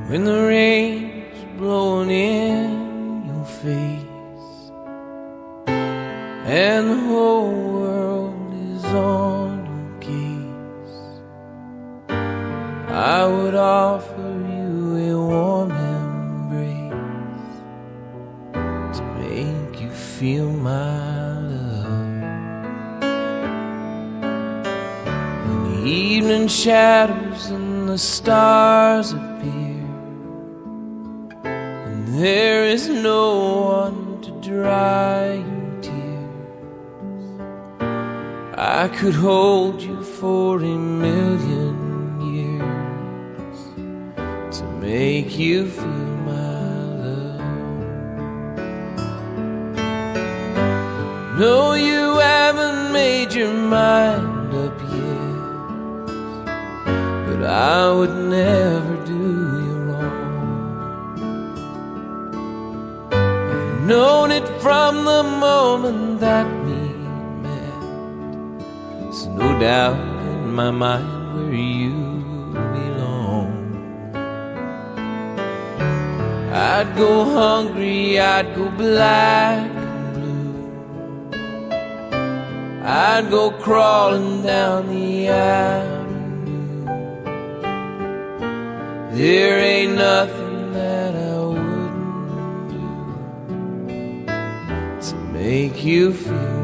when the rain's blowing in your face and the whole world is on your case, I would offer you a warm embrace to make you feel my love. When the evening shadows and the stars appear, and there is no one to dry your tears, I could hold you for a million years to make you feel my love. No, you haven't made your mind up yet, but I would never do you wrong. I've known it from the moment that we met, so no doubt in my mind where you belong. I'd go hungry, I'd go black and blue, I'd go crawling down the avenue. There ain't nothing that I wouldn't do to make you feel